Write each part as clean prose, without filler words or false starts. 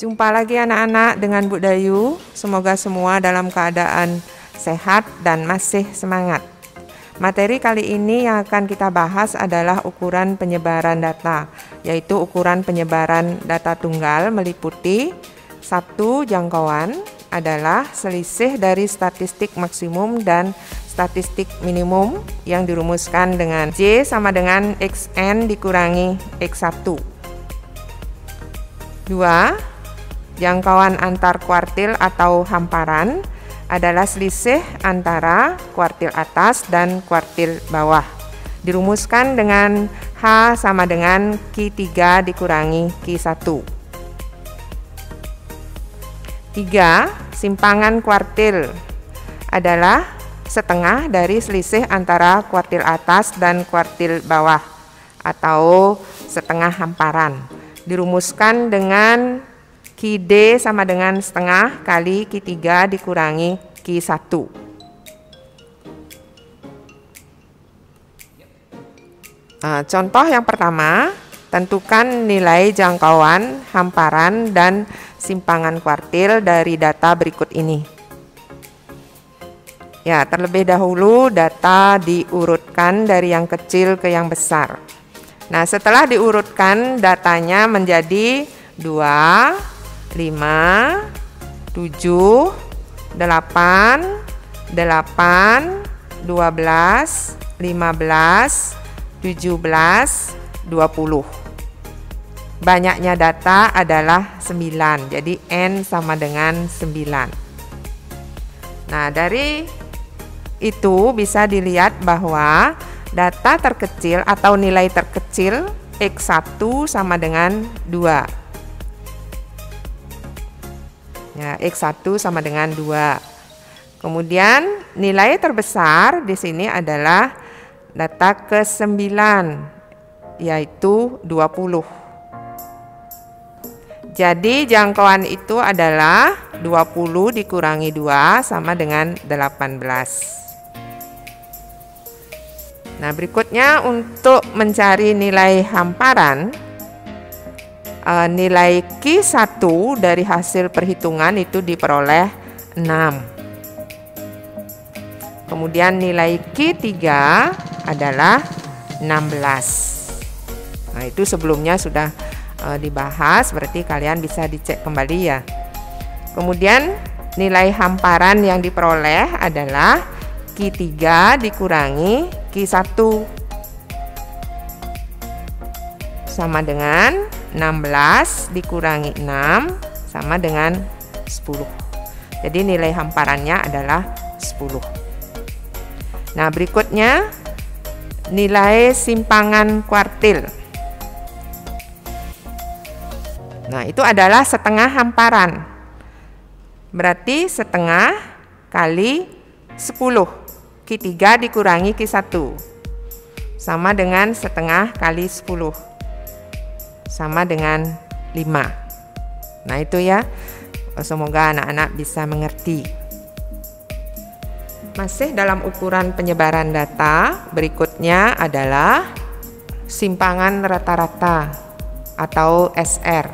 Jumpa lagi anak-anak dengan Bu Dayu. Semoga semua dalam keadaan sehat dan masih semangat. Materi kali ini yang akan kita bahas adalah ukuran penyebaran data, yaitu ukuran penyebaran data tunggal meliputi 1. Jangkauan adalah selisih dari statistik maksimum dan statistik minimum yang dirumuskan dengan J sama dengan XN dikurangi X1. 2. Jangkauan antar kuartil atau hamparan adalah selisih antara kuartil atas dan kuartil bawah. Dirumuskan dengan H sama dengan Q3 dikurangi Q1. 3. Simpangan kuartil adalah setengah dari selisih antara kuartil atas dan kuartil bawah atau setengah hamparan. Dirumuskan dengan Qd sama dengan setengah kali Q3 dikurangi Q1. Contoh yang pertama, tentukan nilai jangkauan, hamparan, dan simpangan kuartil dari data berikut ini. Ya, terlebih dahulu data diurutkan dari yang kecil ke yang besar. Nah, setelah diurutkan datanya menjadi 2, 5, 7, 8, 8, 12, 15, 17, 20. Banyaknya data adalah 9, jadi N sama dengan 9. Nah, dari itu bisa dilihat bahwa data terkecil atau nilai terkecil X1 sama dengan 2. Ya, X1 sama dengan 2. Kemudian nilai terbesar di sini adalah data ke-9, yaitu 20. Jadi jangkauan itu adalah 20 dikurangi 2 sama dengan 18. Nah, berikutnya untuk mencari nilai hamparan, nilai Q1 dari hasil perhitungan itu diperoleh 6. Kemudian nilai Q3 adalah 16. Nah, itu sebelumnya sudah dibahas, berarti kalian bisa dicek kembali ya. Kemudian nilai hamparan yang diperoleh adalah Q3 dikurangi Q1 sama dengan 16 dikurangi 6 sama dengan 10. Jadi nilai hamparannya adalah 10. Nah, berikutnya nilai simpangan kuartil. Nah, itu adalah setengah hamparan. Berarti setengah kali 10. Q3 dikurangi Q1 sama dengan setengah kali 10. Sama dengan 5. Nah, itu ya. Semoga anak-anak bisa mengerti. Masih dalam ukuran penyebaran data, berikutnya adalah simpangan rata-rata atau SR.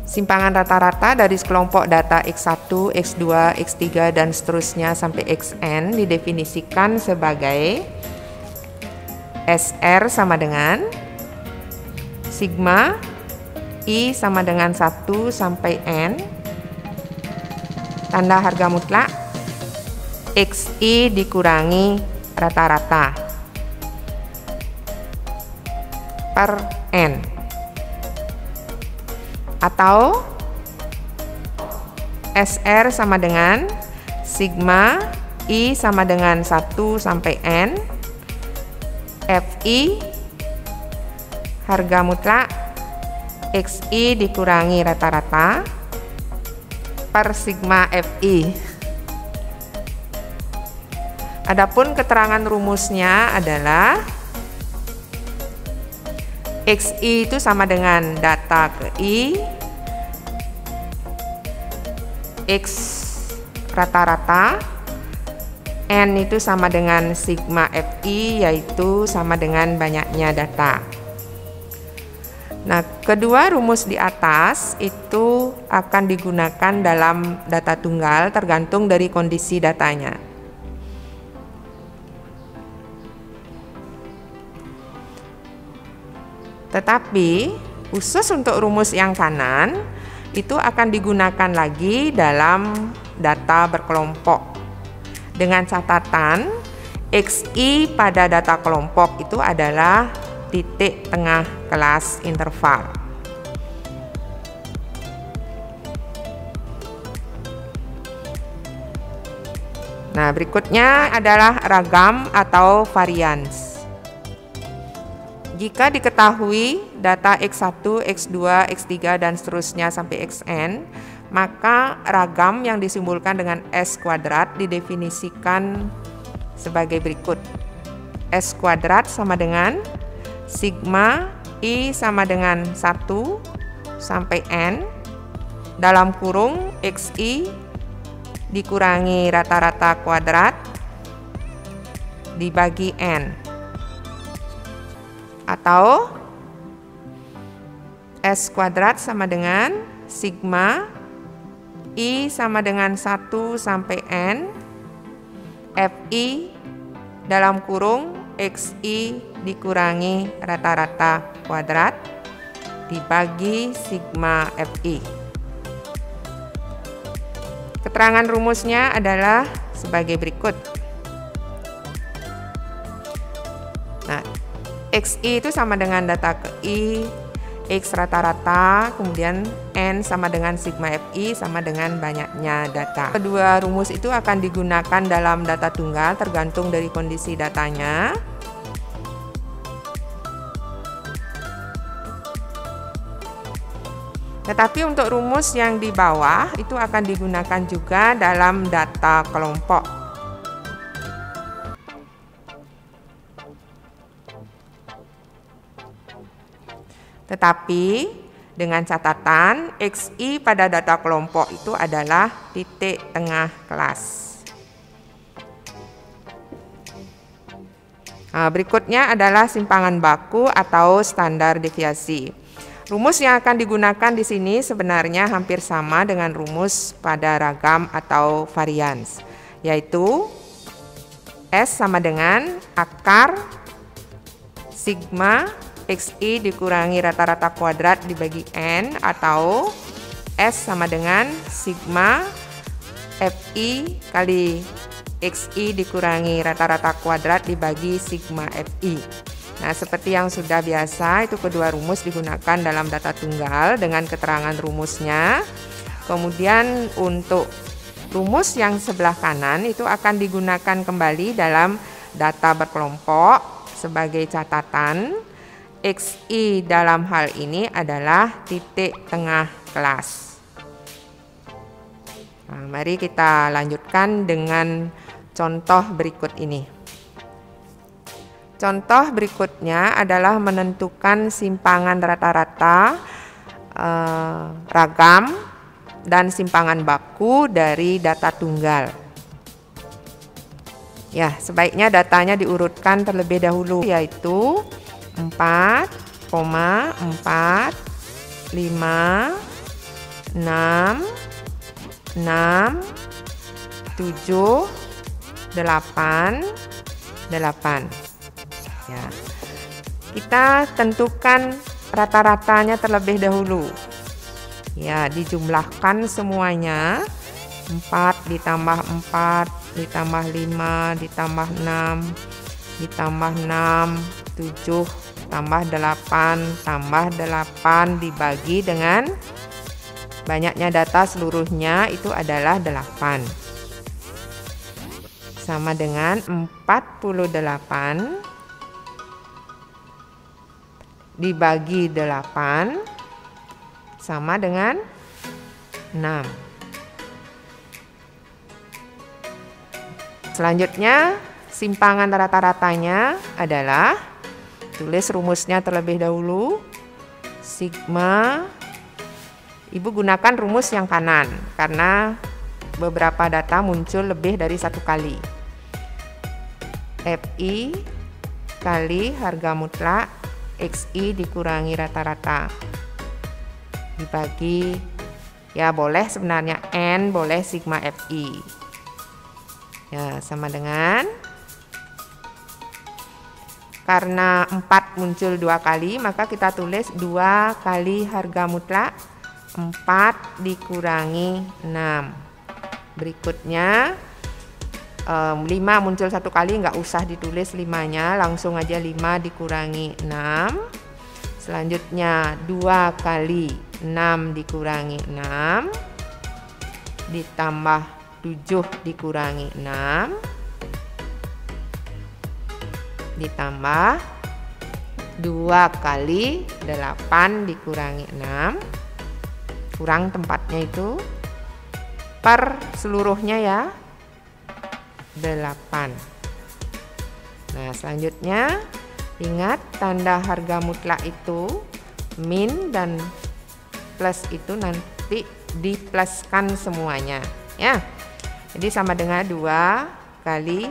Simpangan rata-rata dari sekelompok data X1, X2, X3, dan seterusnya sampai Xn didefinisikan sebagai SR sama dengan sigma I sama dengan 1 sampai N tanda harga mutlak XI dikurangi rata-rata per N, atau SR sama dengan sigma I sama dengan 1 sampai N FI harga mutlak XI dikurangi rata-rata per sigma FI. Adapun keterangan rumusnya adalah XI itu sama dengan data ke I, X rata-rata, N itu sama dengan sigma FI, yaitu sama dengan banyaknya data. Nah, Kedua rumus di atas itu akan digunakan dalam data tunggal tergantung dari kondisi datanya. Tetapi khusus untuk rumus yang kanan itu akan digunakan lagi dalam data berkelompok. Dengan catatan XI pada data kelompok itu adalah titik tengah kelas interval. Nah, berikutnya adalah ragam atau varians. Jika diketahui data X1, X2, X3 dan seterusnya sampai Xn, maka ragam yang disimbolkan dengan S kuadrat didefinisikan sebagai berikut. S kuadrat sama dengan sigma I sama dengan 1 sampai N dalam kurung XI dikurangi rata-rata kuadrat dibagi N, atau S kuadrat sama dengan sigma I sama dengan 1 sampai N Fi dalam kurung Xi dikurangi rata-rata kuadrat dibagi sigma Fi. Keterangan rumusnya adalah sebagai berikut. Nah, Xi itu sama dengan data ke I, X rata-rata, kemudian N sama dengan sigma Fi sama dengan banyaknya data. Kedua rumus itu akan digunakan dalam data tunggal tergantung dari kondisi datanya. Tetapi untuk rumus yang di bawah itu akan digunakan juga dalam data kelompok. Tetapi dengan catatan XI pada data kelompok itu adalah titik tengah kelas. Nah, berikutnya adalah simpangan baku atau standar deviasi. Rumus yang akan digunakan di sini sebenarnya hampir sama dengan rumus pada ragam atau varians, yaitu S sama dengan akar sigma Xi dikurangi rata-rata kuadrat dibagi N, atau S sama dengan sigma Fi kali Xi dikurangi rata-rata kuadrat dibagi sigma Fi. Nah, seperti yang sudah biasa, itu kedua rumus digunakan dalam data tunggal dengan keterangan rumusnya. Kemudian untuk rumus yang sebelah kanan itu akan digunakan kembali dalam data berkelompok sebagai catatan. Xi dalam hal ini adalah titik tengah kelas. Nah, mari kita lanjutkan dengan contoh berikut ini. Contoh berikutnya adalah menentukan simpangan rata-rata ragam dan simpangan baku dari data tunggal. Ya, sebaiknya datanya diurutkan terlebih dahulu, yaitu 4, 4, 5, 6, 6, 7, 8, 8. Ya, kita tentukan rata-ratanya terlebih dahulu. Ya, dijumlahkan semuanya. 4 ditambah 4 ditambah 5 ditambah 6 ditambah 6, 7 tambah 8 tambah 8 dibagi dengan banyaknya data seluruhnya itu adalah 8. Sama dengan 48 dibagi 8 sama dengan 6. Selanjutnya, simpangan rata-ratanya adalah, tulis rumusnya terlebih dahulu, sigma, Ibu gunakan rumus yang kanan karena beberapa data muncul lebih dari satu kali. Fi kali harga mutlak Xi dikurangi rata-rata. dibagi, ya boleh sebenarnya N, boleh sigma Fi. Ya, sama dengan, karena 4 muncul 2 kali, maka kita tulis 2 kali harga mutlak 4 dikurangi 6. Berikutnya 5 muncul 1 kali, nggak usah ditulis 5-nya, langsung aja 5 dikurangi 6. Selanjutnya 2 kali 6 dikurangi 6 ditambah 7 dikurangi 6 ditambah 2 kali 8 dikurangi 6, kurang tempatnya itu, per seluruhnya ya 8. Nah, selanjutnya ingat tanda harga mutlak itu min dan plus itu nanti dipluskan semuanya ya. Jadi sama dengan 2 kali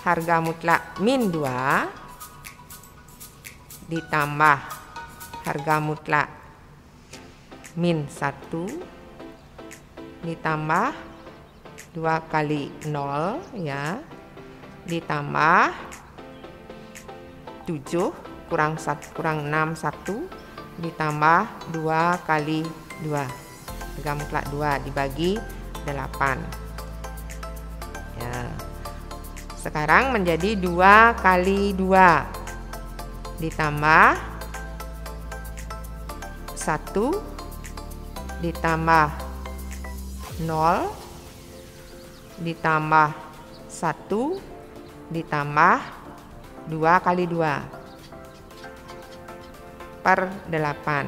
harga mutlak min 2 ditambah harga mutlak min 1 ditambah 2 kali 0 ya, ditambah 7 kurang 6 1 ditambah 2 kali 2 harga mutlak 2 dibagi 8 ya. Sekarang menjadi 2 kali 2 ditambah 1 ditambah 0 ditambah 1 ditambah 2 kali 2 per 8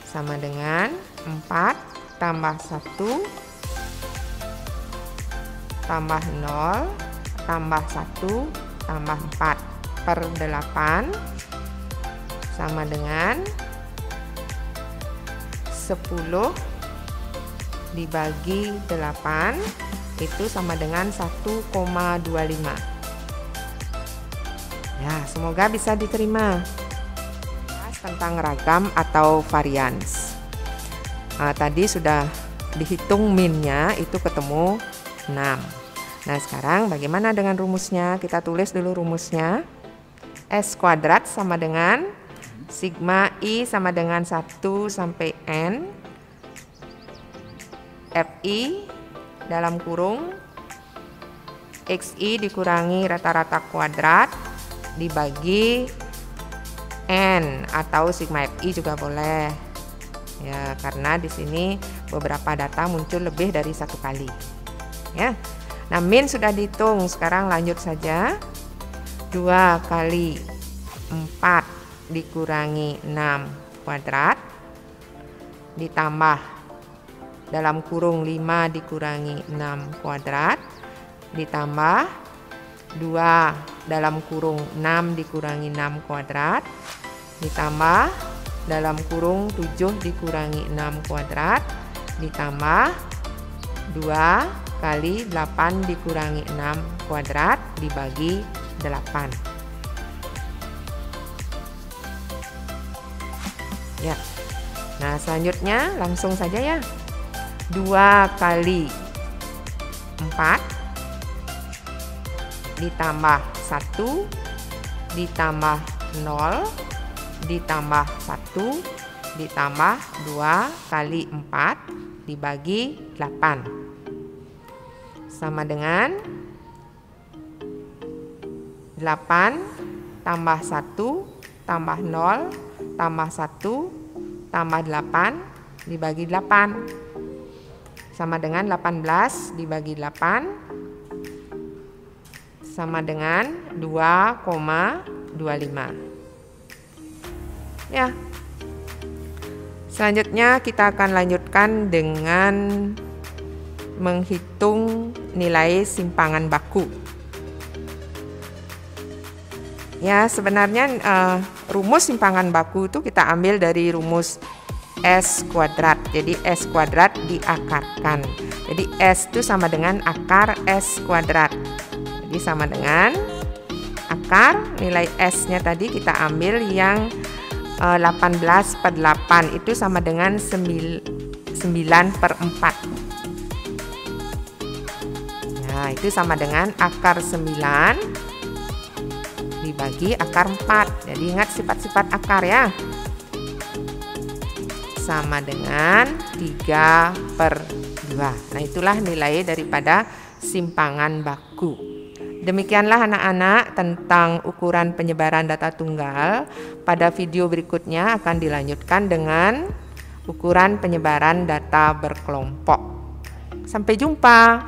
sama dengan 4 tambah 1 tambah 0 tambah 1 tambah 4 per 8 sama dengan 10 dibagi 8 itu sama dengan 1,25. Ya, semoga bisa diterima. Tentang ragam atau varians. Tadi sudah dihitung minnya, itu ketemu 6. Nah, sekarang bagaimana dengan rumusnya? Kita tulis dulu rumusnya. S kuadrat sama dengan sigma I sama dengan 1 sampai N Fi dalam kurung Xi dikurangi rata-rata kuadrat dibagi N atau sigma Fi juga boleh ya, karena di sini beberapa data muncul lebih dari 1 kali ya. Nah, min sudah dihitung, sekarang lanjut saja. 2 kali 4 dikurangi 6 kuadrat ditambah dalam kurung 5 dikurangi 6 kuadrat ditambah 2 dalam kurung 6 dikurangi 6 kuadrat ditambah dalam kurung 7 dikurangi 6 kuadrat ditambah 2 kali 8 dikurangi 6 kuadrat dibagi 8 ya. Nah, selanjutnya langsung saja ya. 2 kali 4 ditambah 1 ditambah 0 ditambah 1 ditambah 2 kali 4 dibagi 8 sama dengan 8 tambah 1 tambah 0 tambah 1 tambah 8 dibagi 8 sama dengan 18 dibagi 8 sama dengan 2,25 ya. Selanjutnya kita akan lanjutkan dengan menghitung nilai simpangan baku ya. Sebenarnya rumus simpangan baku itu kita ambil dari rumus S kuadrat. Jadi S kuadrat diakarkan. Jadi S itu sama dengan akar S kuadrat. Jadi sama dengan akar nilai S-nya tadi kita ambil yang 18/8 itu sama dengan 9/4. Nah, itu sama dengan akar 9 dibagi akar 4. Jadi ingat sifat-sifat akar ya. Sama dengan 3/2. Nah, itulah nilai daripada simpangan baku. Demikianlah anak-anak tentang ukuran penyebaran data tunggal. Pada video berikutnya akan dilanjutkan dengan ukuran penyebaran data berkelompok. Sampai jumpa.